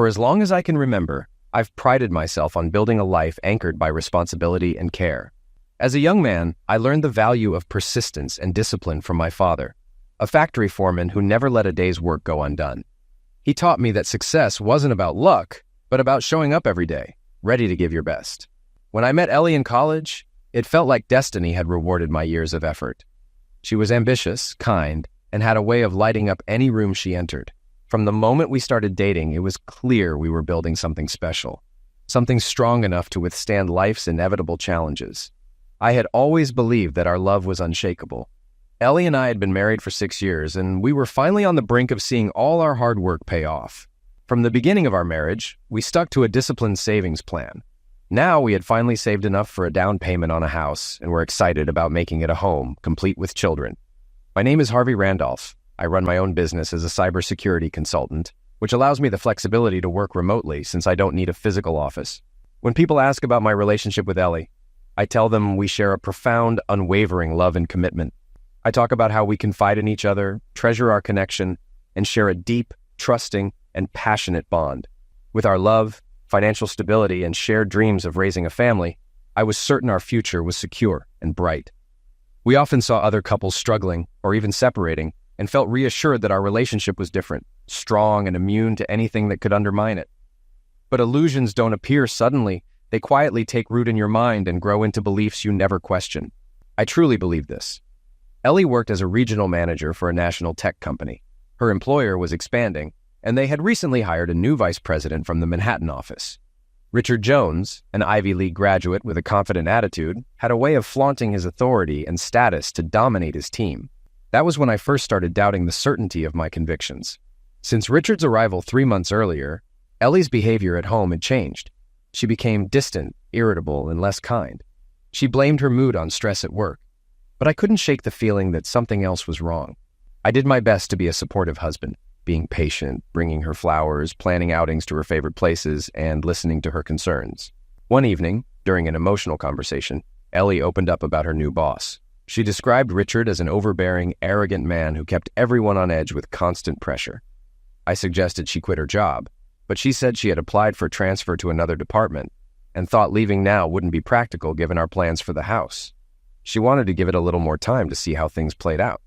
For as long as I can remember, I've prided myself on building a life anchored by responsibility and care. As a young man, I learned the value of persistence and discipline from my father, a factory foreman who never let a day's work go undone. He taught me that success wasn't about luck, but about showing up every day, ready to give your best. When I met Ellie in college, it felt like destiny had rewarded my years of effort. She was ambitious, kind, and had a way of lighting up any room she entered. From the moment we started dating, it was clear we were building something special, something strong enough to withstand life's inevitable challenges. I had always believed that our love was unshakable. Ellie and I had been married for 6 years, and we were finally on the brink of seeing all our hard work pay off. From the beginning of our marriage, we stuck to a disciplined savings plan. Now we had finally saved enough for a down payment on a house, and were excited about making it a home, complete with children. My name is Harvey Randolph. I run my own business as a cybersecurity consultant, which allows me the flexibility to work remotely since I don't need a physical office. When people ask about my relationship with Ellie, I tell them we share a profound, unwavering love and commitment. I talk about how we confide in each other, treasure our connection, and share a deep, trusting, and passionate bond. With our love, financial stability, and shared dreams of raising a family, I was certain our future was secure and bright. We often saw other couples struggling or even separating and felt reassured that our relationship was different, strong, and immune to anything that could undermine it. But illusions don't appear suddenly. They quietly take root in your mind and grow into beliefs you never question. I truly believe this. Ellie worked as a regional manager for a national tech company. Her employer was expanding, and they had recently hired a new vice president from the Manhattan office. Richard Jones, an Ivy League graduate with a confident attitude, had a way of flaunting his authority and status to dominate his team. That was when I first started doubting the certainty of my convictions. Since Richard's arrival 3 months earlier, Ellie's behavior at home had changed. She became distant, irritable, and less kind. She blamed her mood on stress at work, but I couldn't shake the feeling that something else was wrong. I did my best to be a supportive husband, being patient, bringing her flowers, planning outings to her favorite places, and listening to her concerns. One evening, during an emotional conversation, Ellie opened up about her new boss. She described Richard as an overbearing, arrogant man who kept everyone on edge with constant pressure. I suggested she quit her job, but she said she had applied for transfer to another department and thought leaving now wouldn't be practical given our plans for the house. She wanted to give it a little more time to see how things played out.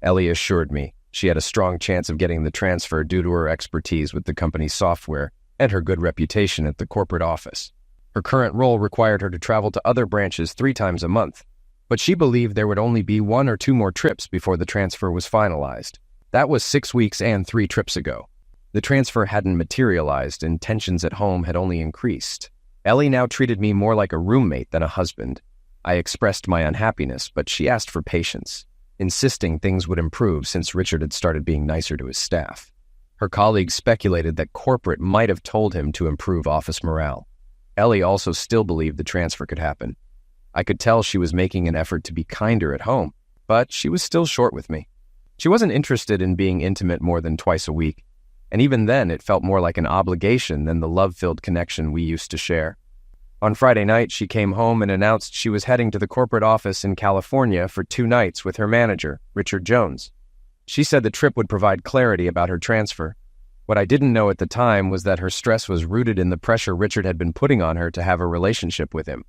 Ellie assured me she had a strong chance of getting the transfer due to her expertise with the company's software and her good reputation at the corporate office. Her current role required her to travel to other branches 3 times a month, but she believed there would only be 1 or 2 more trips before the transfer was finalized. That was 6 weeks and 3 trips ago. The transfer hadn't materialized, and tensions at home had only increased. Ellie now treated me more like a roommate than a husband. I expressed my unhappiness, but she asked for patience, insisting things would improve since Richard had started being nicer to his staff. Her colleagues speculated that corporate might have told him to improve office morale. Ellie also still believed the transfer could happen. I could tell she was making an effort to be kinder at home, but she was still short with me. She wasn't interested in being intimate more than twice a week, and even then it felt more like an obligation than the love-filled connection we used to share. On Friday night, she came home and announced she was heading to the corporate office in California for 2 nights with her manager, Richard Jones. She said the trip would provide clarity about her transfer. What I didn't know at the time was that her stress was rooted in the pressure Richard had been putting on her to have a relationship with him.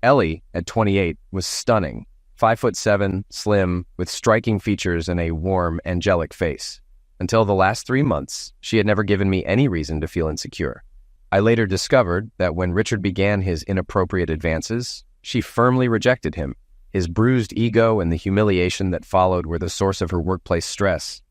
Ellie, at 28, was stunning, 5'7", slim, with striking features and a warm, angelic face. Until the last 3 months, she had never given me any reason to feel insecure. I later discovered that when Richard began his inappropriate advances, she firmly rejected him. His bruised ego and the humiliation that followed were the source of her workplace stress.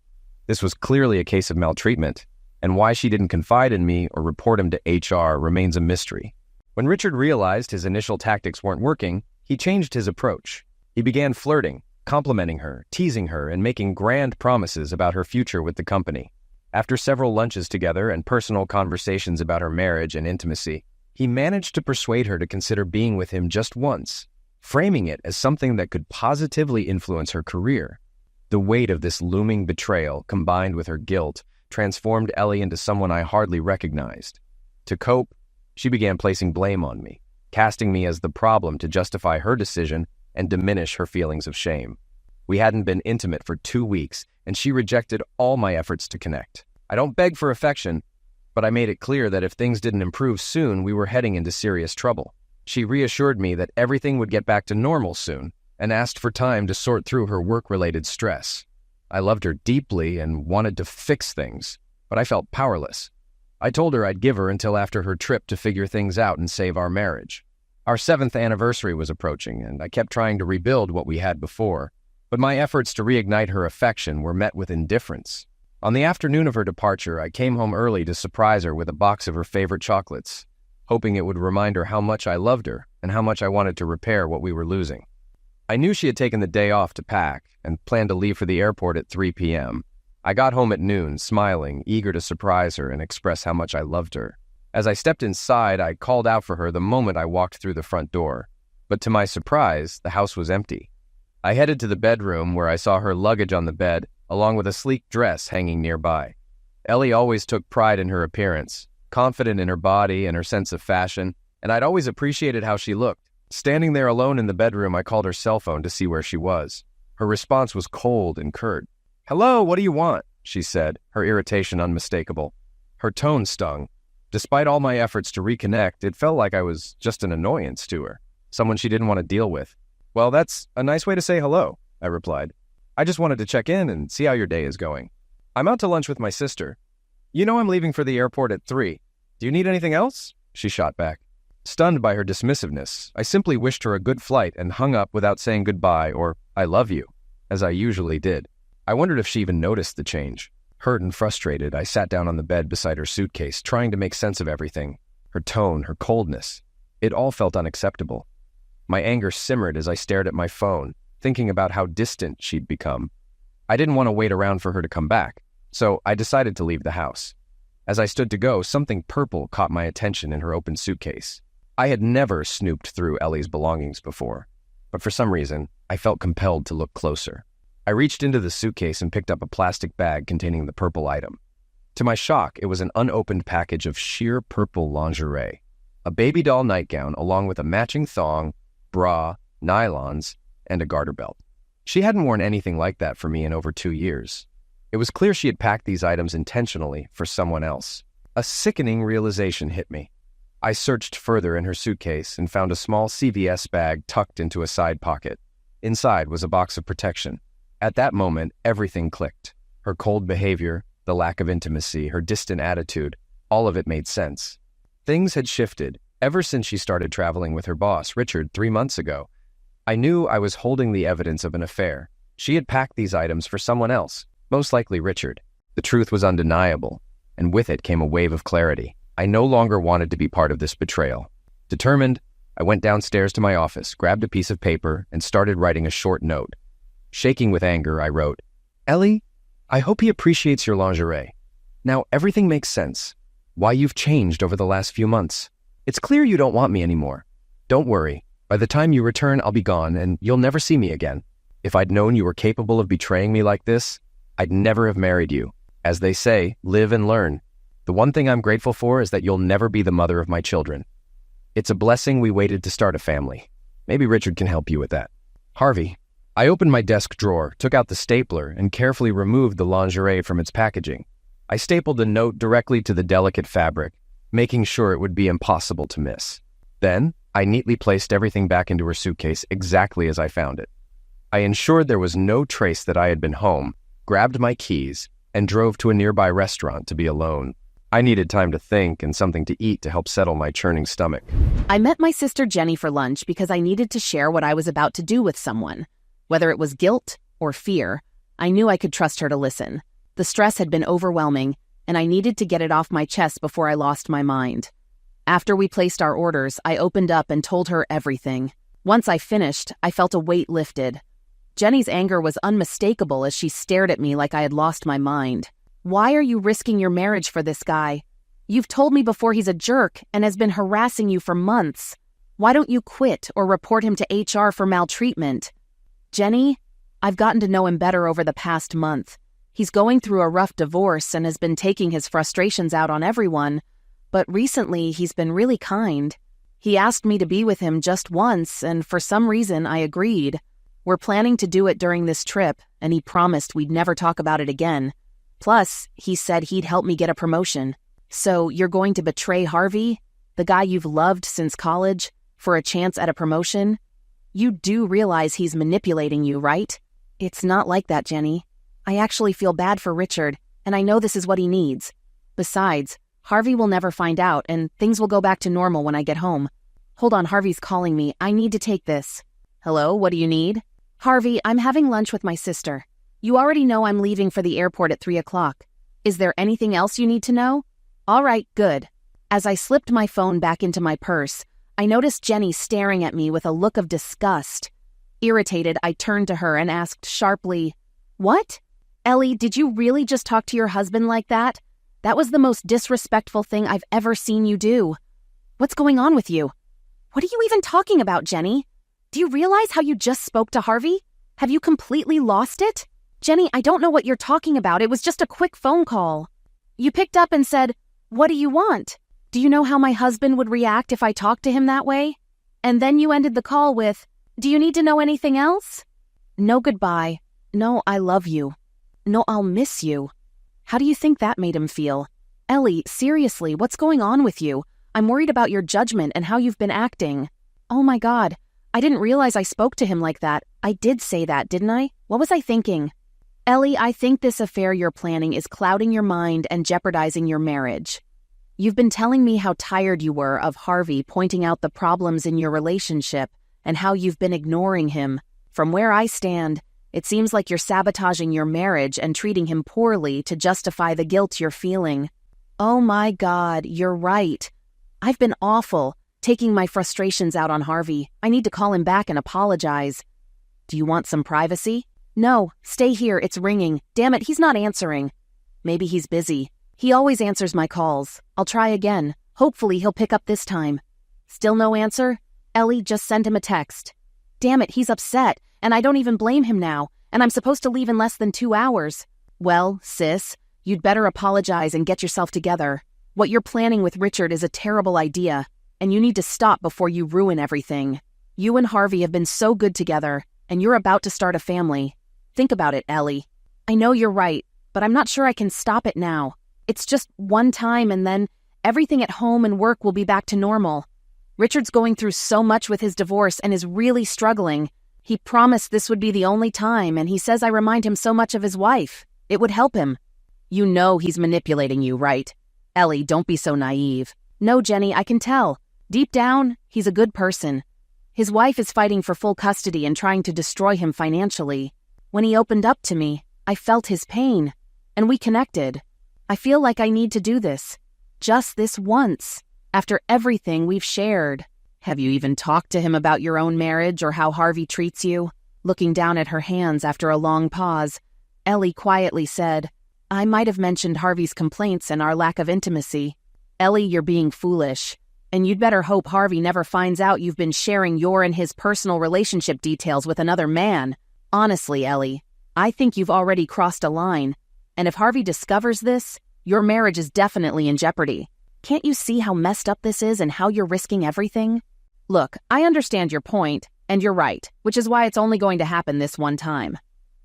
This was clearly a case of maltreatment, and why she didn't confide in me or report him to HR remains a mystery. When Richard realized his initial tactics weren't working, he changed his approach. He began flirting, complimenting her, teasing her, and making grand promises about her future with the company. After several lunches together and personal conversations about her marriage and intimacy, he managed to persuade her to consider being with him just once, framing it as something that could positively influence her career. The weight of this looming betrayal, combined with her guilt, transformed Ellie into someone I hardly recognized. To cope, she began placing blame on me, casting me as the problem to justify her decision and diminish her feelings of shame. We hadn't been intimate for 2 weeks, and she rejected all my efforts to connect. I don't beg for affection, but I made it clear that if things didn't improve soon, we were heading into serious trouble. She reassured me that everything would get back to normal soon and asked for time to sort through her work-related stress. I loved her deeply and wanted to fix things, but I felt powerless. I told her I'd give her until after her trip to figure things out and save our marriage. Our 7th anniversary was approaching, and I kept trying to rebuild what we had before, but my efforts to reignite her affection were met with indifference. On the afternoon of her departure, I came home early to surprise her with a box of her favorite chocolates, hoping it would remind her how much I loved her and how much I wanted to repair what we were losing. I knew she had taken the day off to pack and planned to leave for the airport at 3 p.m. I got home at noon, smiling, eager to surprise her and express how much I loved her. As I stepped inside, I called out for her the moment I walked through the front door, but to my surprise, the house was empty. I headed to the bedroom where I saw her luggage on the bed, along with a sleek dress hanging nearby. Ellie always took pride in her appearance, confident in her body and her sense of fashion, and I'd always appreciated how she looked. Standing there alone in the bedroom, I called her cell phone to see where she was. Her response was cold and curt. "Hello, what do you want?" she said, her irritation unmistakable. Her tone stung. Despite all my efforts to reconnect, it felt like I was just an annoyance to her, someone she didn't want to deal with. "Well, that's a nice way to say hello," I replied. "I just wanted to check in and see how your day is going. I'm out to lunch with my sister. You know I'm leaving for the airport at 3. Do you need anything else?" she shot back. Stunned by her dismissiveness, I simply wished her a good flight and hung up without saying goodbye or "I love you," as I usually did. I wondered if she even noticed the change. Hurt and frustrated, I sat down on the bed beside her suitcase, trying to make sense of everything. Her tone, her coldness. It all felt unacceptable. My anger simmered as I stared at my phone, thinking about how distant she'd become. I didn't want to wait around for her to come back, so I decided to leave the house. As I stood to go, something purple caught my attention in her open suitcase. I had never snooped through Ellie's belongings before, but for some reason, I felt compelled to look closer. I reached into the suitcase and picked up a plastic bag containing the purple item. To my shock, it was an unopened package of sheer purple lingerie, a baby doll nightgown along with a matching thong, bra, nylons, and a garter belt. She hadn't worn anything like that for me in over 2 years. It was clear she had packed these items intentionally for someone else. A sickening realization hit me. I searched further in her suitcase and found a small CVS bag tucked into a side pocket. Inside was a box of protection. At that moment, everything clicked. Her cold behavior, the lack of intimacy, her distant attitude, all of it made sense. Things had shifted ever since she started traveling with her boss, Richard, 3 months ago. I knew I was holding the evidence of an affair. She had packed these items for someone else, most likely Richard. The truth was undeniable, and with it came a wave of clarity. I no longer wanted to be part of this betrayal. Determined, I went downstairs to my office, grabbed a piece of paper, and started writing a short note. Shaking with anger, I wrote, "Ellie, I hope he appreciates your lingerie. Now everything makes sense. Why you've changed over the last few months. It's clear you don't want me anymore. Don't worry. By the time you return, I'll be gone, and you'll never see me again. If I'd known you were capable of betraying me like this, I'd never have married you. As they say, live and learn. The one thing I'm grateful for is that you'll never be the mother of my children. It's a blessing we waited to start a family. Maybe Richard can help you with that. Harvey." I opened my desk drawer, took out the stapler, and carefully removed the lingerie from its packaging. I stapled the note directly to the delicate fabric, making sure it would be impossible to miss. Then, I neatly placed everything back into her suitcase exactly as I found it. I ensured there was no trace that I had been home, grabbed my keys, and drove to a nearby restaurant to be alone. I needed time to think and something to eat to help settle my churning stomach. I met my sister Jenny for lunch because I needed to share what I was about to do with someone. Whether it was guilt or fear, I knew I could trust her to listen. The stress had been overwhelming, and I needed to get it off my chest before I lost my mind. After we placed our orders, I opened up and told her everything. Once I finished, I felt a weight lifted. Jenny's anger was unmistakable as she stared at me like I had lost my mind. "Why are you risking your marriage for this guy? You've told me before he's a jerk and has been harassing you for months. Why don't you quit or report him to HR for maltreatment?" "Jenny, I've gotten to know him better over the past month. He's going through a rough divorce and has been taking his frustrations out on everyone, but recently he's been really kind. He asked me to be with him just once, and for some reason I agreed. We're planning to do it during this trip, and he promised we'd never talk about it again. Plus, he said he'd help me get a promotion." So you're going to betray Harvey, the guy you've loved since college, for a chance at a promotion? You do realize he's manipulating you, right? It's not like that, Jenny. I actually feel bad for Richard, and I know this is what he needs. Besides, Harvey will never find out, and things will go back to normal when I get home. Hold on, Harvey's calling me. I need to take this. Hello, what do you need? Harvey, I'm having lunch with my sister. You already know I'm leaving for the airport at 3 o'clock. Is there anything else you need to know? All right, good. As I slipped my phone back into my purse, I noticed Jenny staring at me with a look of disgust. Irritated, I turned to her and asked sharply, "What? Ellie, did you really just talk to your husband like that? That was the most disrespectful thing I've ever seen you do. What's going on with you? What are you even talking about, Jenny? Do you realize how you just spoke to Harvey? Have you completely lost it? Jenny, I don't know what you're talking about. It was just a quick phone call. You picked up and said, 'What do you want?' Do you know how my husband would react if I talked to him that way? And then you ended the call with, 'Do you need to know anything else?' No goodbye. No, I love you. No, I'll miss you." How do you think that made him feel? Ellie, seriously, what's going on with you? I'm worried about your judgment and how you've been acting. Oh my God, I didn't realize I spoke to him like that. I did say that, didn't I? What was I thinking? Ellie, I think this affair you're planning is clouding your mind and jeopardizing your marriage. You've been telling me how tired you were of Harvey pointing out the problems in your relationship and how you've been ignoring him. From where I stand, it seems like you're sabotaging your marriage and treating him poorly to justify the guilt you're feeling. Oh my God, you're right. I've been awful, taking my frustrations out on Harvey. I need to call him back and apologize. Do you want some privacy? No, stay here, it's ringing. Damn it, he's not answering. Maybe he's busy. He always answers my calls. I'll try again. Hopefully he'll pick up this time. Still no answer? Ellie, just send him a text. Damn it, he's upset, and I don't even blame him now, and I'm supposed to leave in less than 2 hours. Well, sis, you'd better apologize and get yourself together. What you're planning with Richard is a terrible idea, and you need to stop before you ruin everything. You and Harvey have been so good together, and you're about to start a family. Think about it, Ellie. I know you're right, but I'm not sure I can stop it now. It's just one time, and then everything at home and work will be back to normal. Richard's going through so much with his divorce and is really struggling. He promised this would be the only time, and he says I remind him so much of his wife. It would help him. You know he's manipulating you, right? Ellie, don't be so naive. No, Jenny, I can tell. Deep down, he's a good person. His wife is fighting for full custody and trying to destroy him financially. When he opened up to me, I felt his pain, and we connected. I feel like I need to do this. Just this once. After everything we've shared. Have you even talked to him about your own marriage or how Harvey treats you? Looking down at her hands after a long pause, Ellie quietly said, I might have mentioned Harvey's complaints and our lack of intimacy. Ellie, you're being foolish. And you'd better hope Harvey never finds out you've been sharing your and his personal relationship details with another man. Honestly, Ellie, I think you've already crossed a line. And if Harvey discovers this, your marriage is definitely in jeopardy. Can't you see how messed up this is and how you're risking everything? Look, I understand your point, and you're right, which is why it's only going to happen this one time.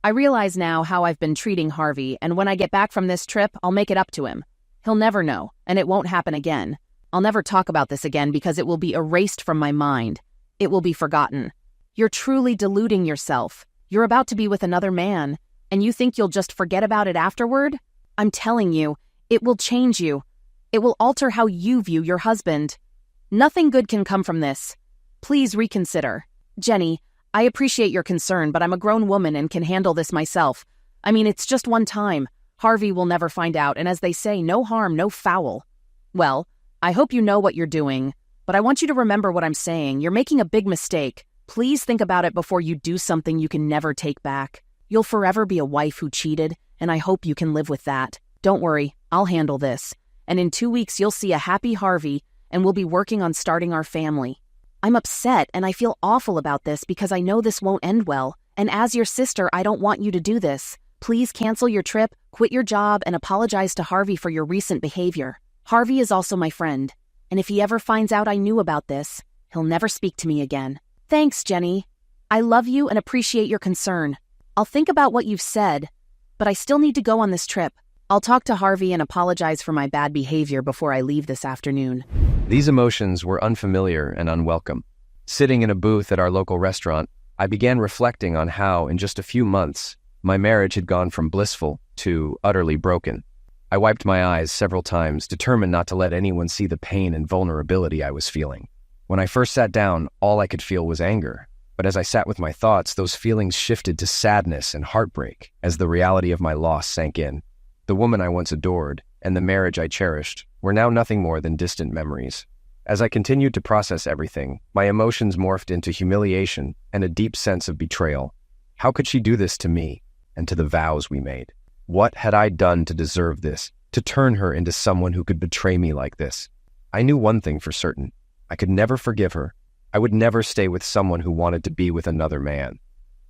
I realize now how I've been treating Harvey, and when I get back from this trip, I'll make it up to him. He'll never know, and it won't happen again. I'll never talk about this again because it will be erased from my mind. It will be forgotten. You're truly deluding yourself. You're about to be with another man, and you think you'll just forget about it afterward? I'm telling you, it will change you. It will alter how you view your husband. Nothing good can come from this. Please reconsider. Jenny, I appreciate your concern, but I'm a grown woman and can handle this myself. I mean, it's just one time. Harvey will never find out, and as they say, no harm, no foul. Well, I hope you know what you're doing, but I want you to remember what I'm saying. You're making a big mistake. Please think about it before you do something you can never take back. You'll forever be a wife who cheated, and I hope you can live with that. Don't worry, I'll handle this. And in 2 weeks, you'll see a happy Harvey, and we'll be working on starting our family. I'm upset, and I feel awful about this because I know this won't end well. And as your sister, I don't want you to do this. Please cancel your trip, quit your job, and apologize to Harvey for your recent behavior. Harvey is also my friend, and if he ever finds out I knew about this, he'll never speak to me again. Thanks, Jenny. I love you and appreciate your concern. I'll think about what you've said, but I still need to go on this trip. I'll talk to Harvey and apologize for my bad behavior before I leave this afternoon. These emotions were unfamiliar and unwelcome. Sitting in a booth at our local restaurant, I began reflecting on how, in just a few months, my marriage had gone from blissful to utterly broken. I wiped my eyes several times, determined not to let anyone see the pain and vulnerability I was feeling. When I first sat down, all I could feel was anger. But as I sat with my thoughts, those feelings shifted to sadness and heartbreak as the reality of my loss sank in. The woman I once adored and the marriage I cherished were now nothing more than distant memories. As I continued to process everything, my emotions morphed into humiliation and a deep sense of betrayal. How could she do this to me and to the vows we made? What had I done to deserve this, to turn her into someone who could betray me like this? I knew one thing for certain. I could never forgive her. I would never stay with someone who wanted to be with another man.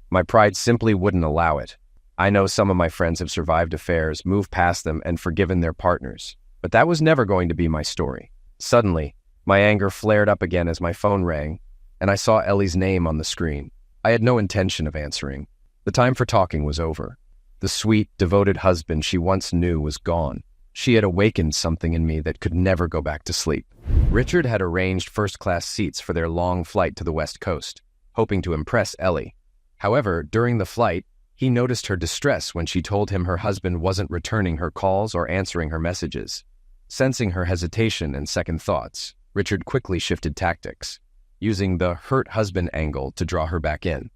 My pride simply wouldn't allow it. I know some of my friends have survived affairs, moved past them, and forgiven their partners, but that was never going to be my story. Suddenly, my anger flared up again as my phone rang, and I saw Ellie's name on the screen. I had no intention of answering. The time for talking was over. The sweet, devoted husband she once knew was gone. She had awakened something in me that could never go back to sleep. Richard had arranged first-class seats for their long flight to the West Coast, hoping to impress Ellie. However, during the flight, he noticed her distress when she told him her husband wasn't returning her calls or answering her messages. Sensing her hesitation and second thoughts, Richard quickly shifted tactics, using the hurt husband angle to draw her back in.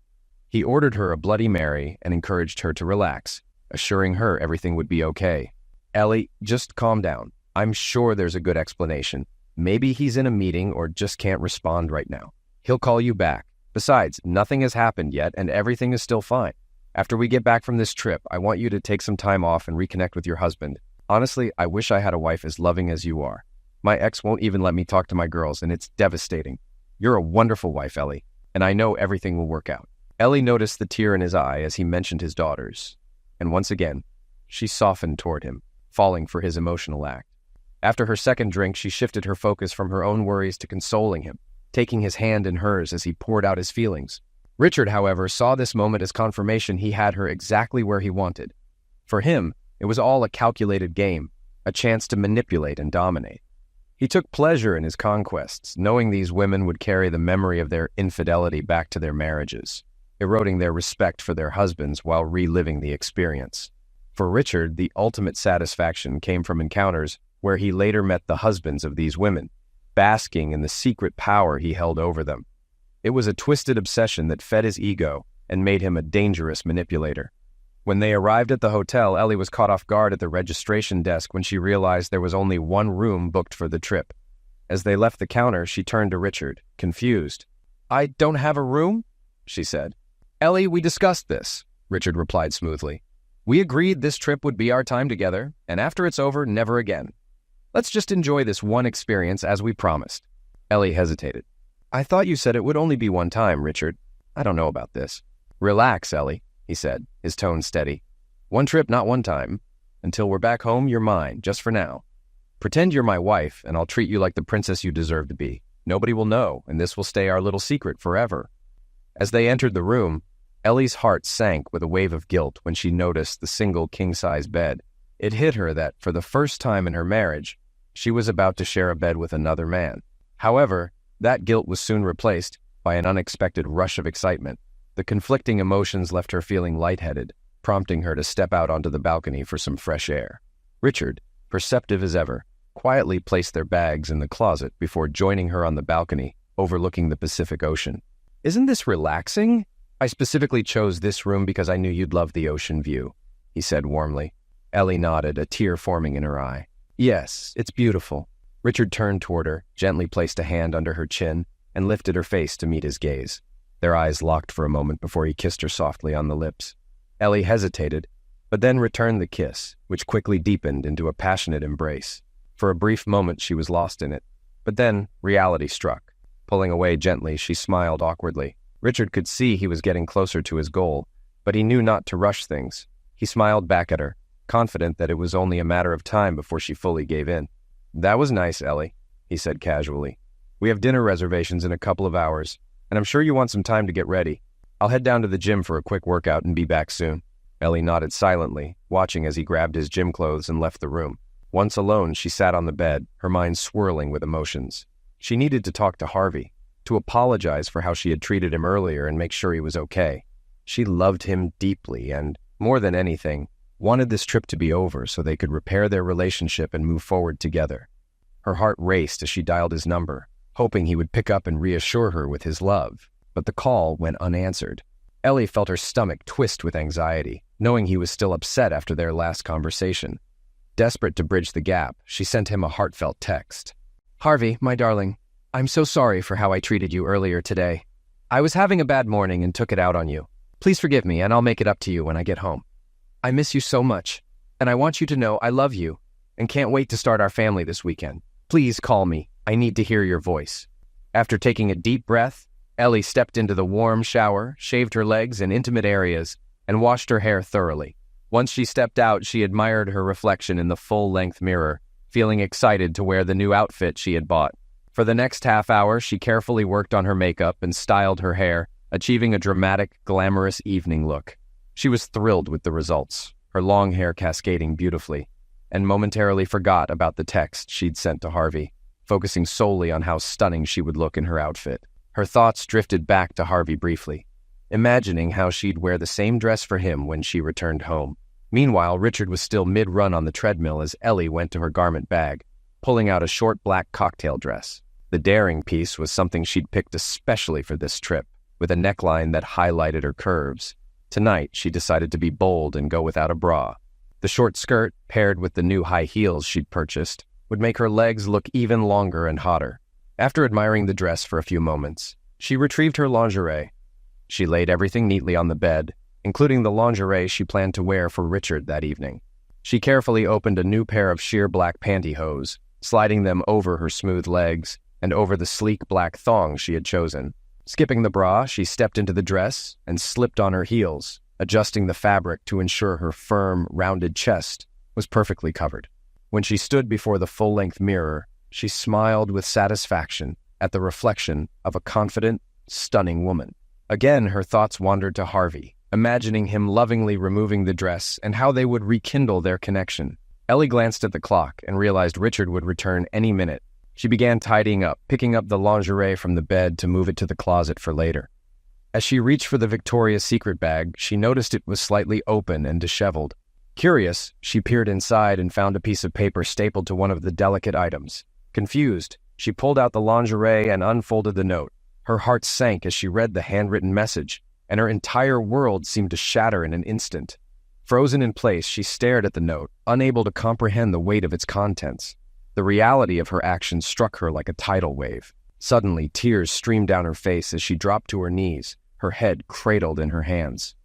He ordered her a Bloody Mary and encouraged her to relax, assuring her everything would be okay. "Ellie, just calm down. I'm sure there's a good explanation. Maybe he's in a meeting or just can't respond right now. He'll call you back. Besides, nothing has happened yet and everything is still fine. After we get back from this trip, I want you to take some time off and reconnect with your husband. Honestly, I wish I had a wife as loving as you are. My ex won't even let me talk to my girls, and it's devastating. You're a wonderful wife, Ellie, and I know everything will work out." Ellie noticed the tear in his eye as he mentioned his daughters, and once again, she softened toward him, falling for his emotional act. After her second drink, she shifted her focus from her own worries to consoling him, taking his hand in hers as he poured out his feelings. Richard, however, saw this moment as confirmation he had her exactly where he wanted. For him, it was all a calculated game, a chance to manipulate and dominate. He took pleasure in his conquests, knowing these women would carry the memory of their infidelity back to their marriages, eroding their respect for their husbands while reliving the experience. For Richard, the ultimate satisfaction came from encounters where he later met the husbands of these women, basking in the secret power he held over them. It was a twisted obsession that fed his ego and made him a dangerous manipulator. When they arrived at the hotel, Ellie was caught off guard at the registration desk when she realized there was only one room booked for the trip. As they left the counter, she turned to Richard, confused. "I don't have a room?" she said. "Ellie, we discussed this," Richard replied smoothly. "We agreed this trip would be our time together, and after it's over, never again. Let's just enjoy this one experience as we promised." Ellie hesitated. "I thought you said it would only be one time, Richard. I don't know about this." "Relax, Ellie," he said, his tone steady. "One trip, not one time. Until we're back home, you're mine, just for now. Pretend you're my wife, and I'll treat you like the princess you deserve to be. Nobody will know, and this will stay our little secret forever." As they entered the room, Ellie's heart sank with a wave of guilt when she noticed the single king-size bed. It hit her that, for the first time in her marriage, she was about to share a bed with another man. However, that guilt was soon replaced by an unexpected rush of excitement. The conflicting emotions left her feeling lightheaded, prompting her to step out onto the balcony for some fresh air. Richard, perceptive as ever, quietly placed their bags in the closet before joining her on the balcony, overlooking the Pacific Ocean. "Isn't this relaxing? I specifically chose this room because I knew you'd love the ocean view," he said warmly. Ellie nodded, a tear forming in her eye. "Yes, it's beautiful." Richard turned toward her, gently placed a hand under her chin, and lifted her face to meet his gaze. Their eyes locked for a moment before he kissed her softly on the lips. Ellie hesitated, but then returned the kiss, which quickly deepened into a passionate embrace. For a brief moment she was lost in it, but then reality struck. Pulling away gently, she smiled awkwardly. Richard could see he was getting closer to his goal, but he knew not to rush things. He smiled back at her, confident that it was only a matter of time before she fully gave in. "That was nice, Ellie," he said casually. "We have dinner reservations in a couple of hours, and I'm sure you want some time to get ready. I'll head down to the gym for a quick workout and be back soon." Ellie nodded silently, watching as he grabbed his gym clothes and left the room. Once alone, she sat on the bed, her mind swirling with emotions. She needed to talk to Harvey, to apologize for how she had treated him earlier and make sure he was okay. She loved him deeply and, more than anything, wanted this trip to be over so they could repair their relationship and move forward together. Her heart raced as she dialed his number, hoping he would pick up and reassure her with his love, but the call went unanswered. Ellie felt her stomach twist with anxiety, knowing he was still upset after their last conversation. Desperate to bridge the gap, she sent him a heartfelt text. "Harvey, my darling, I'm so sorry for how I treated you earlier today. I was having a bad morning and took it out on you. Please forgive me and I'll make it up to you when I get home. I miss you so much, and I want you to know I love you and can't wait to start our family this weekend. Please call me. I need to hear your voice." After taking a deep breath, Ellie stepped into the warm shower, shaved her legs and intimate areas, and washed her hair thoroughly. Once she stepped out, she admired her reflection in the full-length mirror, feeling excited to wear the new outfit she had bought. For the next half hour, she carefully worked on her makeup and styled her hair, achieving a dramatic, glamorous evening look. She was thrilled with the results, her long hair cascading beautifully, and momentarily forgot about the text she'd sent to Harvey, focusing solely on how stunning she would look in her outfit. Her thoughts drifted back to Harvey briefly, imagining how she'd wear the same dress for him when she returned home. Meanwhile, Richard was still mid-run on the treadmill as Ellie went to her garment bag, pulling out a short black cocktail dress. The daring piece was something she'd picked especially for this trip, with a neckline that highlighted her curves. Tonight, she decided to be bold and go without a bra. The short skirt, paired with the new high heels she'd purchased, would make her legs look even longer and hotter. After admiring the dress for a few moments, she retrieved her lingerie. She laid everything neatly on the bed, including the lingerie she planned to wear for Richard that evening. She carefully opened a new pair of sheer black pantyhose, sliding them over her smooth legs and over the sleek black thong she had chosen. Skipping the bra, she stepped into the dress and slipped on her heels, adjusting the fabric to ensure her firm, rounded chest was perfectly covered. When she stood before the full-length mirror, she smiled with satisfaction at the reflection of a confident, stunning woman. Again, her thoughts wandered to Harvey, imagining him lovingly removing the dress and how they would rekindle their connection. Ellie glanced at the clock and realized Richard would return any minute. She began tidying up, picking up the lingerie from the bed to move it to the closet for later. As she reached for the Victoria's Secret bag, she noticed it was slightly open and disheveled. Curious, she peered inside and found a piece of paper stapled to one of the delicate items. Confused, she pulled out the lingerie and unfolded the note. Her heart sank as she read the handwritten message, and her entire world seemed to shatter in an instant. Frozen in place, she stared at the note, unable to comprehend the weight of its contents. The reality of her actions struck her like a tidal wave. Suddenly, tears streamed down her face as she dropped to her knees, her head cradled in her hands.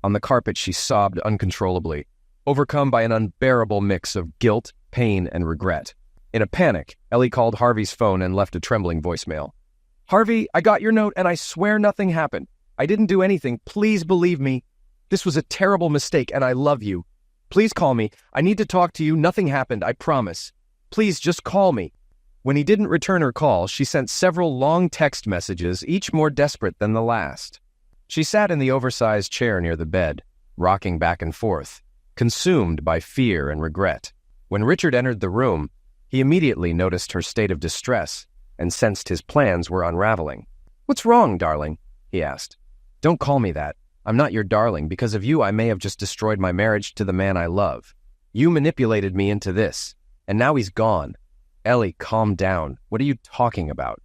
On the carpet, she sobbed uncontrollably, overcome by an unbearable mix of guilt, pain, and regret. In a panic, Ellie called Harvey's phone and left a trembling voicemail. "Harvey, I got your note and I swear nothing happened. I didn't do anything. Please believe me. This was a terrible mistake and I love you. Please call me. I need to talk to you. Nothing happened, I promise. Please just call me." When he didn't return her call, she sent several long text messages, each more desperate than the last. She sat in the oversized chair near the bed, rocking back and forth, consumed by fear and regret. When Richard entered the room, he immediately noticed her state of distress and sensed his plans were unraveling. "What's wrong, darling?" he asked. "Don't call me that. I'm not your darling. Because of you, I may have just destroyed my marriage to the man I love. You manipulated me into this, and now he's gone." "Ellie, calm down. What are you talking about?"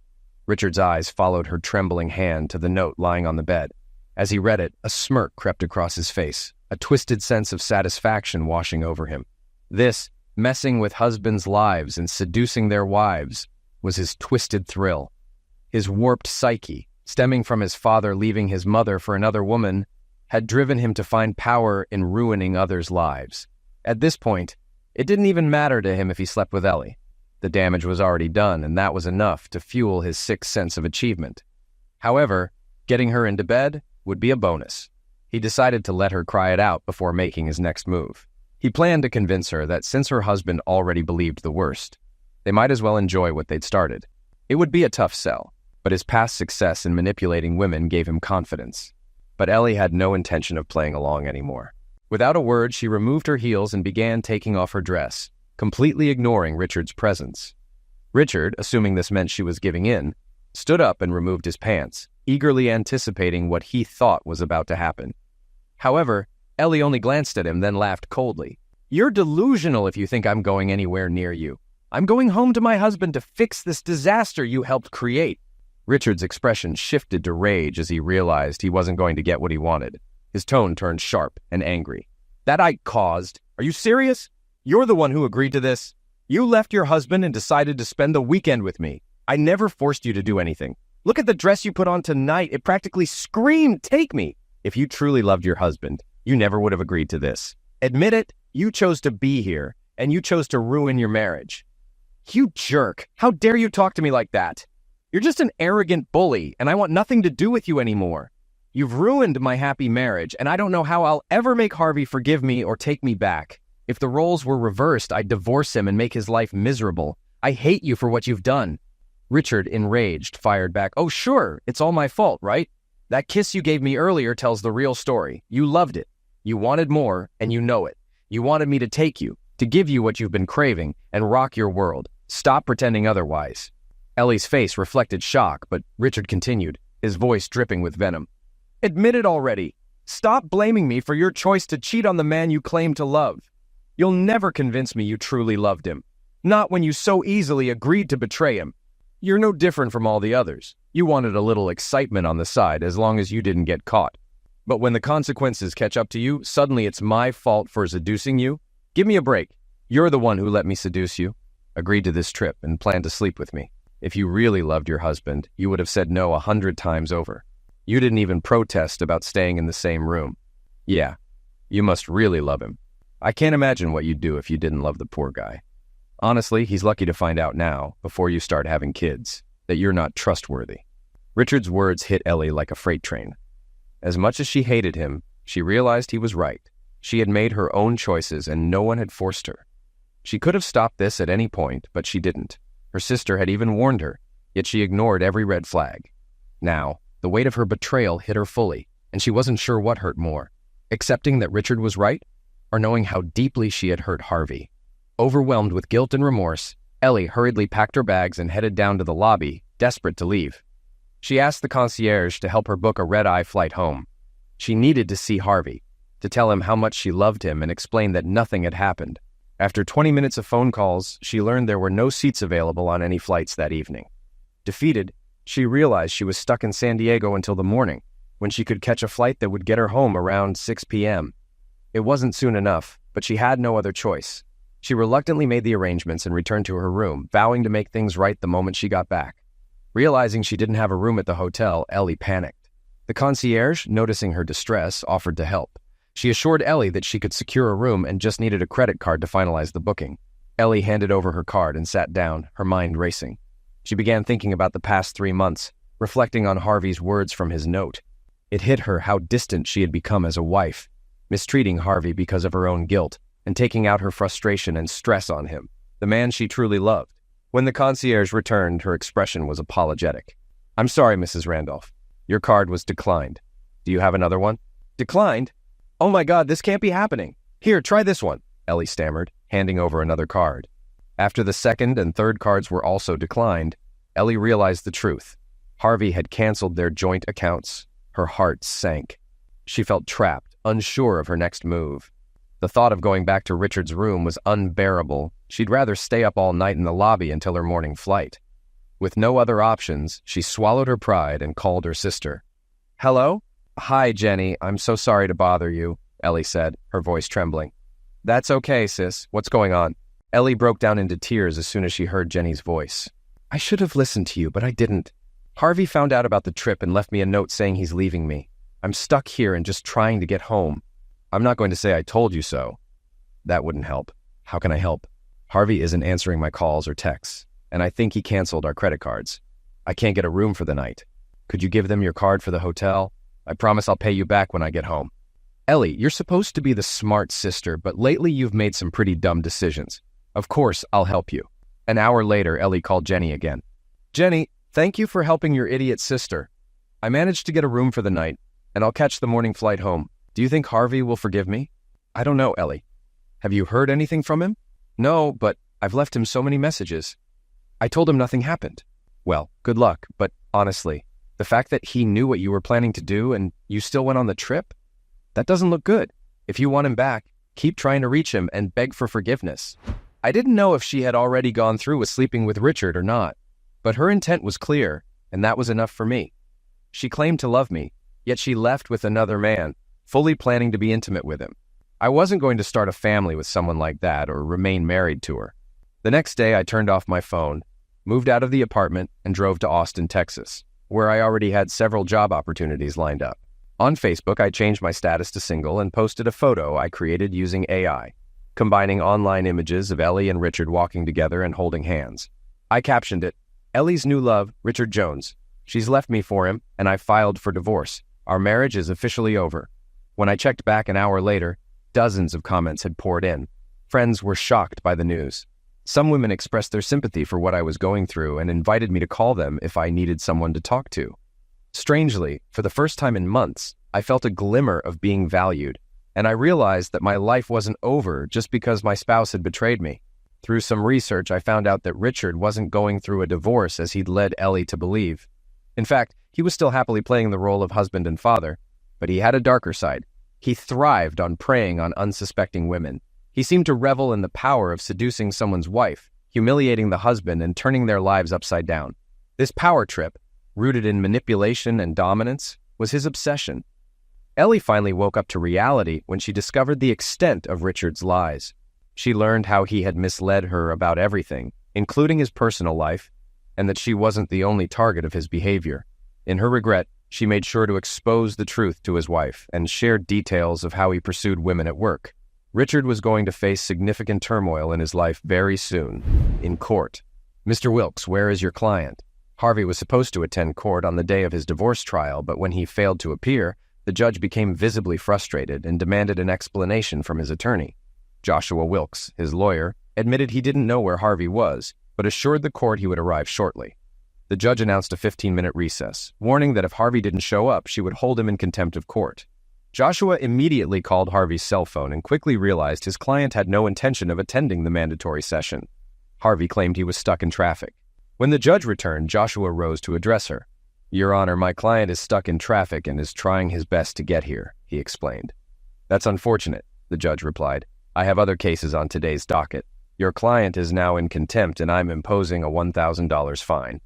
Richard's eyes followed her trembling hand to the note lying on the bed. As he read it, a smirk crept across his face, a twisted sense of satisfaction washing over him. This, messing with husbands' lives and seducing their wives, was his twisted thrill. His warped psyche, stemming from his father leaving his mother for another woman, had driven him to find power in ruining others' lives. At this point, it didn't even matter to him if he slept with Ellie. The damage was already done, and that was enough to fuel his sixth sense of achievement. However, getting her into bed would be a bonus. He decided to let her cry it out before making his next move. He planned to convince her that since her husband already believed the worst, they might as well enjoy what they'd started. It would be a tough sell, but his past success in manipulating women gave him confidence. But Ellie had no intention of playing along anymore. Without a word, she removed her heels and began taking off her dress, completely ignoring Richard's presence. Richard, assuming this meant she was giving in, stood up and removed his pants, eagerly anticipating what he thought was about to happen. However, Ellie only glanced at him, then laughed coldly. "You're delusional if you think I'm going anywhere near you. I'm going home to my husband to fix this disaster you helped create." Richard's expression shifted to rage as he realized he wasn't going to get what he wanted. His tone turned sharp and angry. "That I caused? Are you serious? You're the one who agreed to this. You left your husband and decided to spend the weekend with me. I never forced you to do anything. Look at the dress you put on tonight. It practically screamed, 'Take me.' If you truly loved your husband, you never would have agreed to this. Admit it, you chose to be here, and you chose to ruin your marriage." "You jerk! How dare you talk to me like that? You're just an arrogant bully, and I want nothing to do with you anymore. You've ruined my happy marriage, and I don't know how I'll ever make Harvey forgive me or take me back. If the roles were reversed, I'd divorce him and make his life miserable. I hate you for what you've done." Richard, enraged, fired back. "Oh, sure, it's all my fault, right? That kiss you gave me earlier tells the real story. You loved it. You wanted more, and you know it. You wanted me to take you, to give you what you've been craving, and rock your world. Stop pretending otherwise." Ellie's face reflected shock, but Richard continued, his voice dripping with venom. "Admit it already. Stop blaming me for your choice to cheat on the man you claim to love. You'll never convince me you truly loved him. Not when you so easily agreed to betray him. You're no different from all the others. You wanted a little excitement on the side as long as you didn't get caught. But when the consequences catch up to you, suddenly it's my fault for seducing you? Give me a break. You're the one who let me seduce you, agreed to this trip, and planned to sleep with me. If you really loved your husband, you would have said no 100 times over. You didn't even protest about staying in the same room. Yeah, you must really love him. I can't imagine what you'd do if you didn't love the poor guy. Honestly, he's lucky to find out now, before you start having kids, that you're not trustworthy." Richard's words hit Ellie like a freight train. As much as she hated him, she realized he was right. She had made her own choices and no one had forced her. She could have stopped this at any point, but she didn't. Her sister had even warned her, yet she ignored every red flag. Now, the weight of her betrayal hit her fully, and she wasn't sure what hurt more, accepting that Richard was right, or knowing how deeply she had hurt Harvey. Overwhelmed with guilt and remorse, Ellie hurriedly packed her bags and headed down to the lobby, desperate to leave. She asked the concierge to help her book a red-eye flight home. She needed to see Harvey, to tell him how much she loved him and explain that nothing had happened. After 20 minutes of phone calls, she learned there were no seats available on any flights that evening. Defeated, she realized she was stuck in San Diego until the morning, when she could catch a flight that would get her home around 6 p.m. It wasn't soon enough, but she had no other choice. She reluctantly made the arrangements and returned to her room, vowing to make things right the moment she got back. Realizing she didn't have a room at the hotel, Ellie panicked. The concierge, noticing her distress, offered to help. She assured Ellie that she could secure a room and just needed a credit card to finalize the booking. Ellie handed over her card and sat down, her mind racing. She began thinking about the past 3 months, reflecting on Harvey's words from his note. It hit her how distant she had become as a wife, mistreating Harvey because of her own guilt, and taking out her frustration and stress on him, the man she truly loved. When the concierge returned, her expression was apologetic. "I'm sorry, Mrs. Randolph. Your card was declined. Do you have another one?" "Declined? Oh my God, this can't be happening. Here, try this one," Ellie stammered, handing over another card. After the second and third cards were also declined, Ellie realized the truth. Harvey had canceled their joint accounts. Her heart sank. She felt trapped, unsure of her next move. The thought of going back to Richard's room was unbearable. She'd rather stay up all night in the lobby until her morning flight. With no other options, she swallowed her pride and called her sister. "Hello? Hi, Jenny. I'm so sorry to bother you," Ellie said, her voice trembling. "That's okay, sis. What's going on?" Ellie broke down into tears as soon as she heard Jenny's voice. "I should have listened to you, but I didn't. Harvey found out about the trip and left me a note saying he's leaving me. I'm stuck here and just trying to get home. I'm not going to say I told you so. That wouldn't help. How can I help? Harvey isn't answering my calls or texts, and I think he canceled our credit cards. I can't get a room for the night. Could you give them your card for the hotel? I promise I'll pay you back when I get home." "Ellie, you're supposed to be the smart sister, but lately you've made some pretty dumb decisions. Of course, I'll help you." An hour later, Ellie called Jenny again. "Jenny, thank you for helping your idiot sister. I managed to get a room for the night, and I'll catch the morning flight home. Do you think Harvey will forgive me?" I don't know, Ellie. Have you heard anything from him? No, but I've left him so many messages. I told him nothing happened. Well, good luck, but honestly, the fact that he knew what you were planning to do and you still went on the trip? That doesn't look good. If you want him back, keep trying to reach him and beg for forgiveness. I didn't know if she had already gone through with sleeping with Richard or not, but her intent was clear, and that was enough for me. She claimed to love me, yet she left with another man, fully planning to be intimate with him. I wasn't going to start a family with someone like that or remain married to her. The next day, I turned off my phone, moved out of the apartment, and drove to Austin, Texas, where I already had several job opportunities lined up. On Facebook, I changed my status to single and posted a photo I created using AI, combining online images of Ellie and Richard walking together and holding hands. I captioned it, "Ellie's new love, Richard Jones. She's left me for him, and I filed for divorce. Our marriage is officially over." When I checked back an hour later, dozens of comments had poured in. Friends were shocked by the news. Some women expressed their sympathy for what I was going through and invited me to call them if I needed someone to talk to. Strangely, for the first time in months, I felt a glimmer of being valued, and I realized that my life wasn't over just because my spouse had betrayed me. Through some research, I found out that Richard wasn't going through a divorce as he'd led Ellie to believe. In fact, he was still happily playing the role of husband and father, but he had a darker side. He thrived on preying on unsuspecting women. He seemed to revel in the power of seducing someone's wife, humiliating the husband, and turning their lives upside down. This power trip, rooted in manipulation and dominance, was his obsession. Ellie finally woke up to reality when she discovered the extent of Richard's lies. She learned how he had misled her about everything, including his personal life, and that she wasn't the only target of his behavior. In her regret, she made sure to expose the truth to his wife and shared details of how he pursued women at work. Richard was going to face significant turmoil in his life very soon, in court. "Mr. Wilkes, where is your client?" Harvey was supposed to attend court on the day of his divorce trial, but when he failed to appear, the judge became visibly frustrated and demanded an explanation from his attorney. Joshua Wilkes, his lawyer, admitted he didn't know where Harvey was, but assured the court he would arrive shortly. The judge announced a 15-minute recess, warning that if Harvey didn't show up, she would hold him in contempt of court. Joshua immediately called Harvey's cell phone and quickly realized his client had no intention of attending the mandatory session. Harvey claimed he was stuck in traffic. When the judge returned, Joshua rose to address her. "Your Honor, my client is stuck in traffic and is trying his best to get here," he explained. "That's unfortunate," the judge replied. "I have other cases on today's docket. Your client is now in contempt and I'm imposing a $1,000 fine.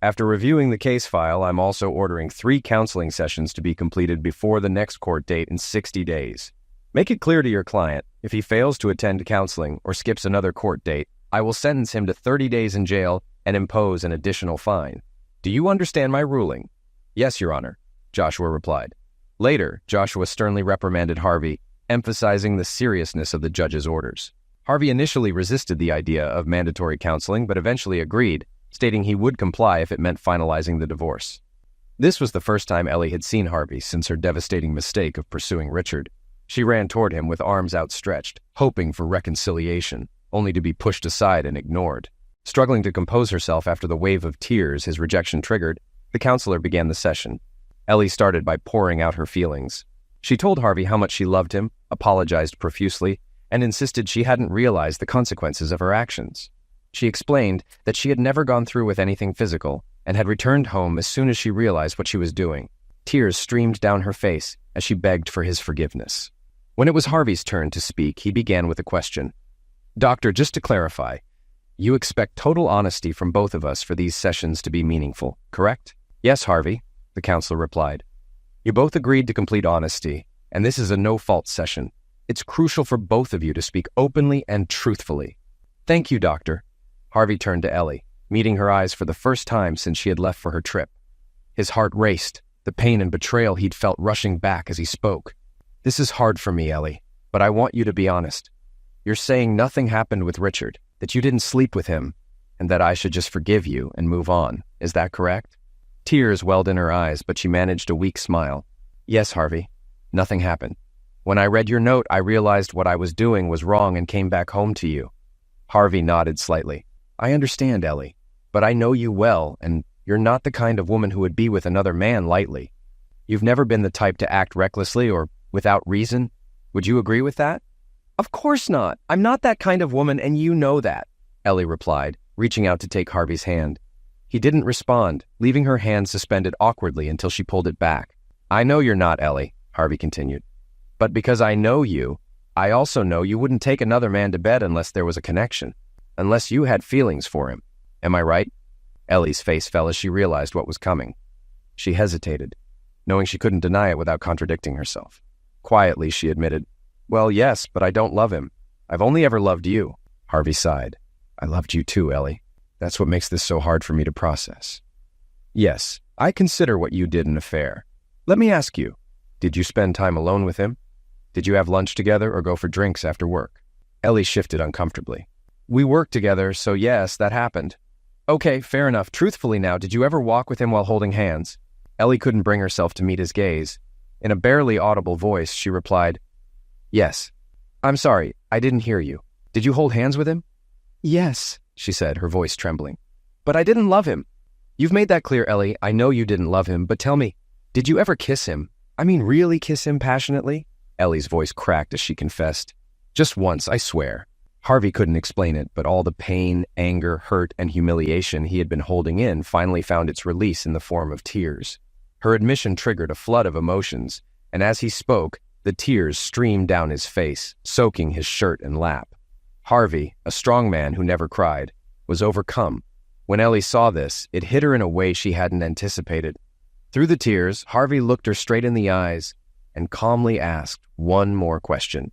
After reviewing the case file, I'm also ordering 3 counseling sessions to be completed before the next court date in 60 days. Make it clear to your client, if he fails to attend counseling or skips another court date, I will sentence him to 30 days in jail and impose an additional fine. Do you understand my ruling?" "Yes, Your Honor," Joshua replied. Later, Joshua sternly reprimanded Harvey, emphasizing the seriousness of the judge's orders. Harvey initially resisted the idea of mandatory counseling, but eventually agreed, stating he would comply if it meant finalizing the divorce. This was the first time Ellie had seen Harvey since her devastating mistake of pursuing Richard. She ran toward him with arms outstretched, hoping for reconciliation, only to be pushed aside and ignored. Struggling to compose herself after the wave of tears his rejection triggered, the counselor began the session. Ellie started by pouring out her feelings. She told Harvey how much she loved him, apologized profusely, and insisted she hadn't realized the consequences of her actions. She explained that she had never gone through with anything physical and had returned home as soon as she realized what she was doing. Tears streamed down her face as she begged for his forgiveness. When it was Harvey's turn to speak, he began with a question. "Doctor, just to clarify, you expect total honesty from both of us for these sessions to be meaningful, correct?" "Yes, Harvey," the counselor replied. "You both agreed to complete honesty, and this is a no-fault session. It's crucial for both of you to speak openly and truthfully." "Thank you, doctor." Harvey turned to Ellie, meeting her eyes for the first time since she had left for her trip. His heart raced, the pain and betrayal he'd felt rushing back as he spoke. "This is hard for me, Ellie, but I want you to be honest. You're saying nothing happened with Richard, that you didn't sleep with him, and that I should just forgive you and move on. Is that correct?" Tears welled in her eyes, but she managed a weak smile. "Yes, Harvey. Nothing happened. When I read your note, I realized what I was doing was wrong and came back home to you." Harvey nodded slightly. "I understand, Ellie, but I know you well, and you're not the kind of woman who would be with another man lightly. You've never been the type to act recklessly or without reason. Would you agree with that?" Of course not. I'm not that kind of woman, and you know that, Ellie replied, reaching out to take Harvey's hand. He didn't respond, leaving her hand suspended awkwardly until she pulled it back. I know you're not, Ellie, Harvey continued. But because I know you, I also know you wouldn't take another man to bed unless there was a connection, unless you had feelings for him. Am I right? Ellie's face fell as she realized what was coming. She hesitated, knowing she couldn't deny it without contradicting herself. Quietly, she admitted, Well, yes, but I don't love him. I've only ever loved you. Harvey sighed. I loved you too, Ellie. That's what makes this so hard for me to process. Yes, I consider what you did an affair. Let me ask you, did you spend time alone with him? Did you have lunch together or go for drinks after work? Ellie shifted uncomfortably. We worked together, so yes, that happened. Okay, fair enough. Truthfully now, did you ever walk with him while holding hands? Ellie couldn't bring herself to meet his gaze. In a barely audible voice, she replied, Yes. I'm sorry, I didn't hear you. Did you hold hands with him? Yes, she said, her voice trembling. But I didn't love him. You've made that clear, Ellie. I know you didn't love him, but tell me, did you ever kiss him? I mean, really kiss him passionately? Ellie's voice cracked as she confessed. Just once, I swear. Harvey couldn't explain it, but all the pain, anger, hurt, and humiliation he had been holding in finally found its release in the form of tears. Her admission triggered a flood of emotions, and as he spoke, the tears streamed down his face, soaking his shirt and lap. Harvey, a strong man who never cried, was overcome. When Ellie saw this, it hit her in a way she hadn't anticipated. Through the tears, Harvey looked her straight in the eyes and calmly asked one more question.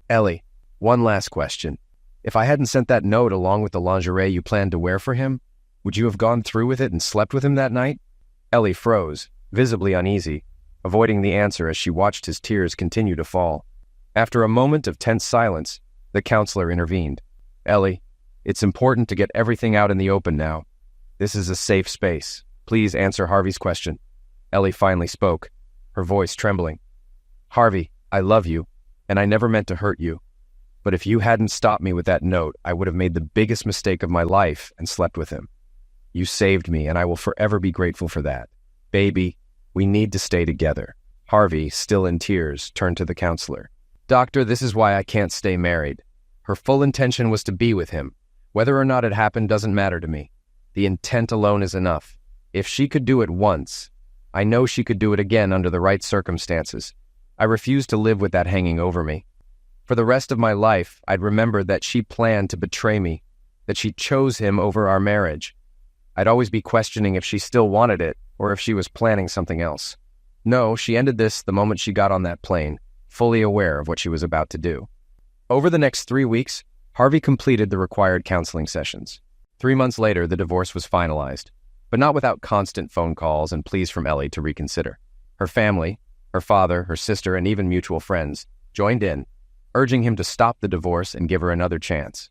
Ellie, one last question. If I hadn't sent that note along with the lingerie you planned to wear for him, would you have gone through with it and slept with him that night? Ellie froze, visibly uneasy, avoiding the answer as she watched his tears continue to fall. After a moment of tense silence, the counselor intervened. Ellie, it's important to get everything out in the open now. This is a safe space. Please answer Harvey's question. Ellie finally spoke, her voice trembling. Harvey, I love you, and I never meant to hurt you. But if you hadn't stopped me with that note, I would have made the biggest mistake of my life and slept with him. You saved me, and I will forever be grateful for that. Baby, we need to stay together. Harvey, still in tears, turned to the counselor. Doctor, this is why I can't stay married. Her full intention was to be with him. Whether or not it happened doesn't matter to me. The intent alone is enough. If she could do it once, I know she could do it again under the right circumstances. I refuse to live with that hanging over me. For the rest of my life, I'd remember that she planned to betray me, that she chose him over our marriage. I'd always be questioning if she still wanted it or if she was planning something else. No, she ended this the moment she got on that plane, fully aware of what she was about to do. Over the next 3 weeks, Harvey completed the required counseling sessions. 3 months later, the divorce was finalized, but not without constant phone calls and pleas from Ellie to reconsider. Her family, her father, her sister, and even mutual friends joined in, urging him to stop the divorce and give her another chance.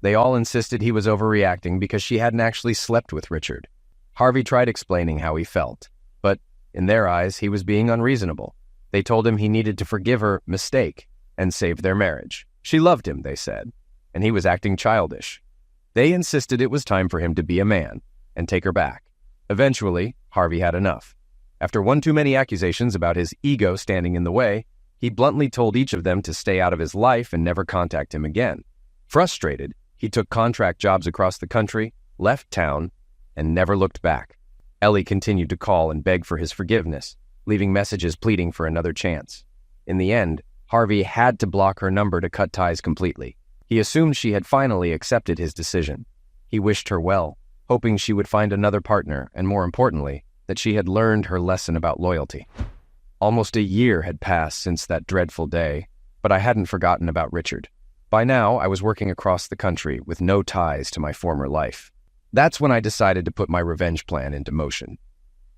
They all insisted he was overreacting because she hadn't actually slept with Richard. Harvey tried explaining how he felt, but in their eyes, he was being unreasonable. They told him he needed to forgive her mistake and save their marriage. She loved him, they said, and he was acting childish. They insisted it was time for him to be a man and take her back. Eventually, Harvey had enough. After one too many accusations about his ego standing in the way, he bluntly told each of them to stay out of his life and never contact him again. Frustrated, he took contract jobs across the country, left town, and never looked back. Ellie continued to call and beg for his forgiveness, leaving messages pleading for another chance. In the end, Harvey had to block her number to cut ties completely. He assumed she had finally accepted his decision. He wished her well, hoping she would find another partner, and more importantly, that she had learned her lesson about loyalty. Almost a year had passed since that dreadful day, but I hadn't forgotten about Richard. By now, I was working across the country with no ties to my former life. That's when I decided to put my revenge plan into motion.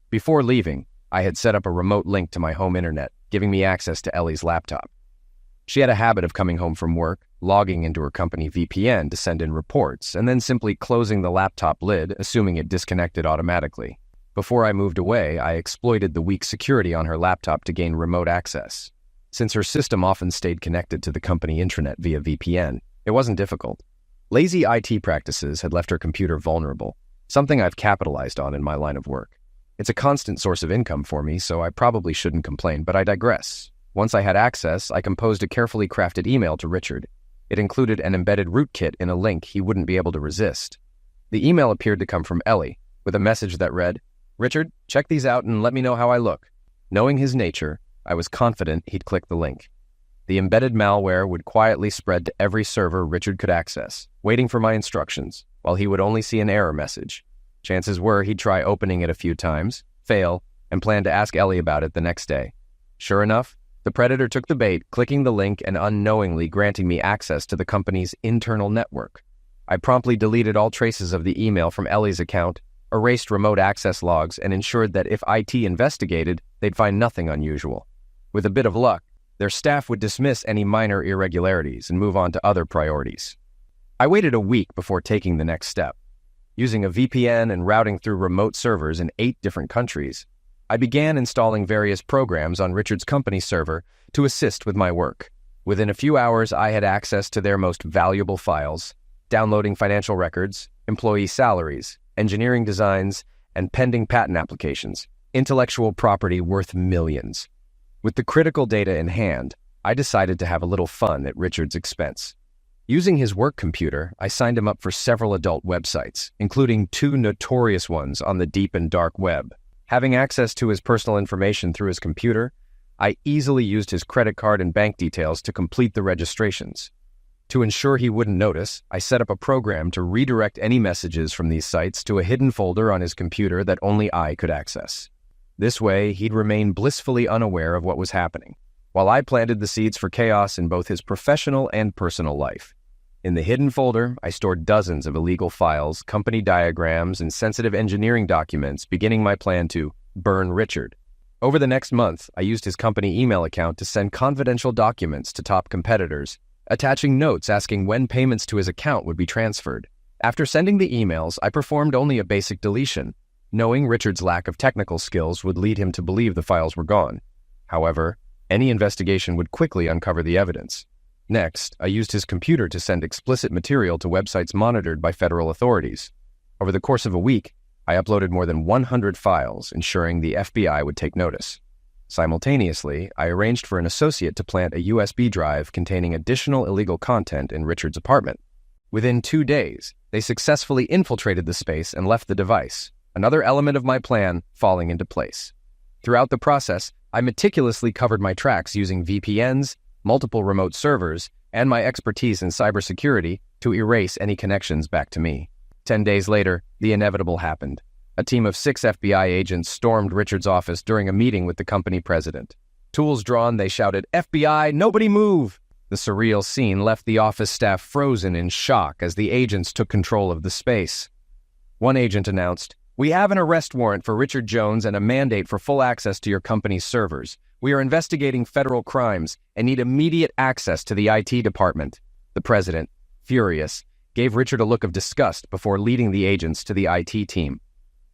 Before leaving, I had set up a remote link to my home internet, giving me access to Ellie's laptop. She had a habit of coming home from work, logging into her company VPN to send in reports, and then simply closing the laptop lid, assuming it disconnected automatically. Before I moved away, I exploited the weak security on her laptop to gain remote access. Since her system often stayed connected to the company intranet via VPN, it wasn't difficult. Lazy IT practices had left her computer vulnerable, something I've capitalized on in my line of work. It's a constant source of income for me, so I probably shouldn't complain, but I digress. Once I had access, I composed a carefully crafted email to Richard. It included an embedded rootkit in a link he wouldn't be able to resist. The email appeared to come from Ellie, with a message that read, "Richard, check these out and let me know how I look." Knowing his nature, I was confident he'd click the link. The embedded malware would quietly spread to every server Richard could access, waiting for my instructions, while he would only see an error message. Chances were he'd try opening it a few times, fail, and plan to ask Ellie about it the next day. Sure enough, the predator took the bait, clicking the link and unknowingly granting me access to the company's internal network. I promptly deleted all traces of the email from Ellie's account, erased remote access logs, and ensured that if IT investigated, they'd find nothing unusual. With a bit of luck, their staff would dismiss any minor irregularities and move on to other priorities. I waited a week before taking the next step. Using a VPN and routing through remote servers in 8 different countries, I began installing various programs on Richard's company server to assist with my work. Within a few hours, I had access to their most valuable files, downloading financial records, employee salaries, engineering designs, and pending patent applications, intellectual property worth millions. With the critical data in hand, I decided to have a little fun at Richard's expense. Using his work computer, I signed him up for several adult websites, including 2 notorious ones on the deep and dark web. Having access to his personal information through his computer, I easily used his credit card and bank details to complete the registrations. To ensure he wouldn't notice, I set up a program to redirect any messages from these sites to a hidden folder on his computer that only I could access. This way, he'd remain blissfully unaware of what was happening, while I planted the seeds for chaos in both his professional and personal life. In the hidden folder, I stored dozens of illegal files, company diagrams, and sensitive engineering documents, beginning my plan to burn Richard. Over the next month, I used his company email account to send confidential documents to top competitors, attaching notes asking when payments to his account would be transferred. After sending the emails, I performed only a basic deletion, knowing Richard's lack of technical skills would lead him to believe the files were gone. However, any investigation would quickly uncover the evidence. Next, I used his computer to send explicit material to websites monitored by federal authorities. Over the course of a week, I uploaded more than 100 files, ensuring the FBI would take notice. Simultaneously, I arranged for an associate to plant a USB drive containing additional illegal content in Richard's apartment. Within 2 days, they successfully infiltrated the space and left the device, another element of my plan falling into place. Throughout the process, I meticulously covered my tracks using VPNs, multiple remote servers, and my expertise in cybersecurity to erase any connections back to me. 10 days later, the inevitable happened. A team of 6 FBI agents stormed Richard's office during a meeting with the company president. Tools drawn, they shouted, "FBI, nobody move!" The surreal scene left the office staff frozen in shock as the agents took control of the space. One agent announced, "We have an arrest warrant for Richard Jones and a mandate for full access to your company's servers. We are investigating federal crimes and need immediate access to the IT department." The president, furious, gave Richard a look of disgust before leading the agents to the IT team.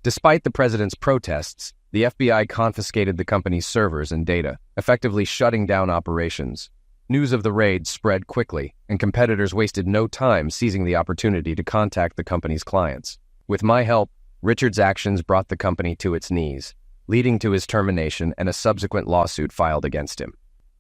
Despite the president's protests, the FBI confiscated the company's servers and data, effectively shutting down operations. News of the raid spread quickly, and competitors wasted no time seizing the opportunity to contact the company's clients. With my help, Richard's actions brought the company to its knees, leading to his termination and a subsequent lawsuit filed against him.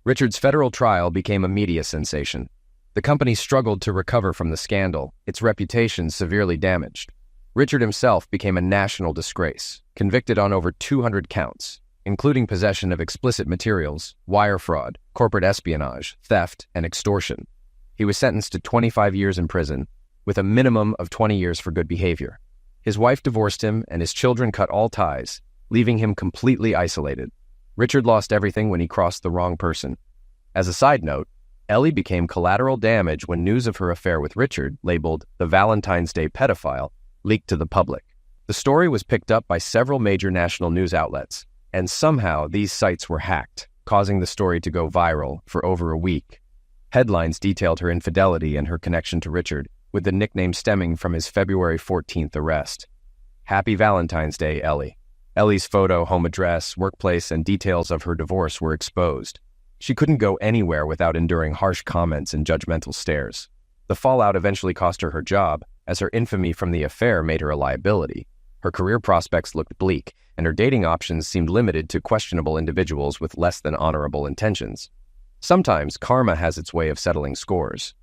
Richard's federal trial became a media sensation. The company struggled to recover from the scandal, its reputation severely damaged. Richard himself became a national disgrace, convicted on over 200 counts, including possession of explicit materials, wire fraud, corporate espionage, theft, and extortion. He was sentenced to 25 years in prison, with a minimum of 20 years for good behavior. His wife divorced him, and his children cut all ties, leaving him completely isolated. Richard lost everything when he crossed the wrong person. As a side note, Ellie became collateral damage when news of her affair with Richard, labeled the Valentine's Day pedophile, leaked to the public. The story was picked up by several major national news outlets, and somehow these sites were hacked, causing the story to go viral for over a week. Headlines detailed her infidelity and her connection to Richard, with the nickname stemming from his February 14th arrest. Happy Valentine's Day, Ellie. Ellie's photo, home address, workplace, and details of her divorce were exposed. She couldn't go anywhere without enduring harsh comments and judgmental stares. The fallout eventually cost her her job, as her infamy from the affair made her a liability. Her career prospects looked bleak, and her dating options seemed limited to questionable individuals with less than honorable intentions. Sometimes karma has its way of settling scores.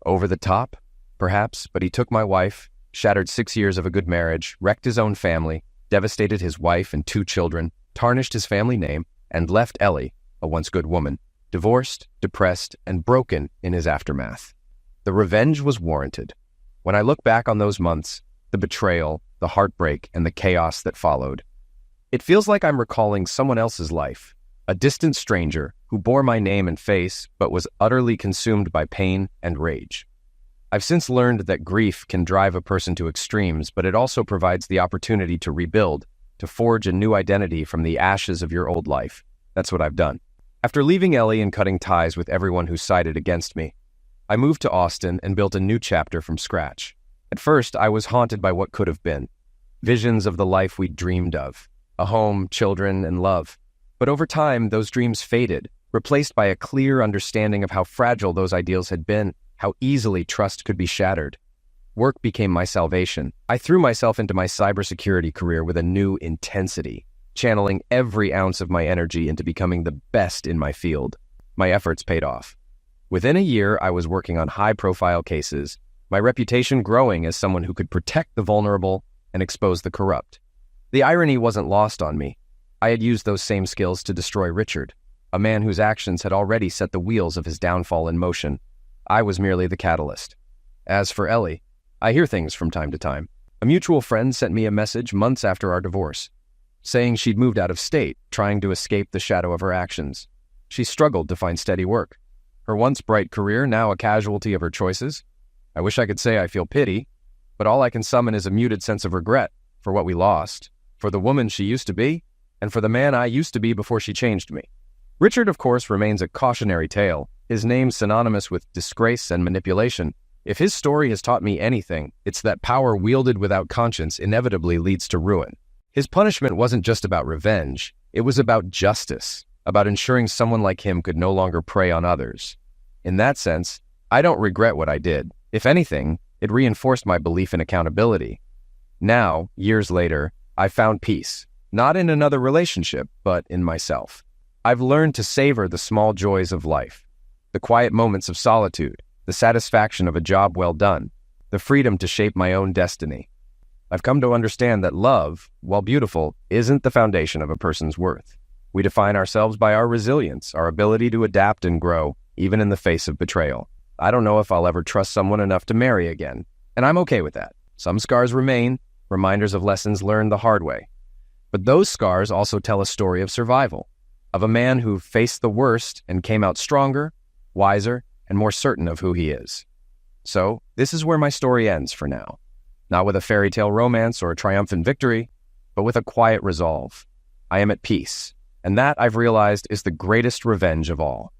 Over the top, perhaps, but he took my wife, shattered 6 years of a good marriage, wrecked his own family, devastated his wife and 2 children, tarnished his family name, and left Ellie, a once good woman, divorced, depressed, and broken in his aftermath. The revenge was warranted. When I look back on those months, the betrayal, the heartbreak, and the chaos that followed, it feels like I'm recalling someone else's life, a distant stranger who bore my name and face but was utterly consumed by pain and rage. I've since learned that grief can drive a person to extremes, but it also provides the opportunity to rebuild, to forge a new identity from the ashes of your old life. That's what I've done. After leaving Ellie and cutting ties with everyone who sided against me, I moved to Austin and built a new chapter from scratch. At first, I was haunted by what could have been. Visions of the life we'd dreamed of. A home, children, and love. But over time, those dreams faded, replaced by a clear understanding of how fragile those ideals had been, how easily trust could be shattered. Work became my salvation. I threw myself into my cybersecurity career with a new intensity, channeling every ounce of my energy into becoming the best in my field. My efforts paid off. Within a year, I was working on high-profile cases, my reputation growing as someone who could protect the vulnerable and expose the corrupt. The irony wasn't lost on me. I had used those same skills to destroy Richard, a man whose actions had already set the wheels of his downfall in motion. I was merely the catalyst. As for Ellie, I hear things from time to time. A mutual friend sent me a message months after our divorce, saying she'd moved out of state, trying to escape the shadow of her actions. She struggled to find steady work. Her once bright career now a casualty of her choices. I wish I could say I feel pity, but all I can summon is a muted sense of regret for what we lost, for the woman she used to be, and for the man I used to be before she changed me. Richard, of course, remains a cautionary tale, his name synonymous with disgrace and manipulation. If his story has taught me anything, it's that power wielded without conscience inevitably leads to ruin. His punishment wasn't just about revenge, it was about justice, about ensuring someone like him could no longer prey on others. In that sense, I don't regret what I did. If anything, it reinforced my belief in accountability. Now, years later, I found peace, not in another relationship, but in myself. I've learned to savor the small joys of life, the quiet moments of solitude, the satisfaction of a job well done, the freedom to shape my own destiny. I've come to understand that love, while beautiful, isn't the foundation of a person's worth. We define ourselves by our resilience, our ability to adapt and grow, even in the face of betrayal. I don't know if I'll ever trust someone enough to marry again, and I'm okay with that. Some scars remain, reminders of lessons learned the hard way. But those scars also tell a story of survival, of a man who faced the worst and came out stronger, wiser, and more certain of who he is. So, this is where my story ends for now. Not with a fairy tale romance or a triumphant victory, but with a quiet resolve. I am at peace, and that, I've realized, is the greatest revenge of all.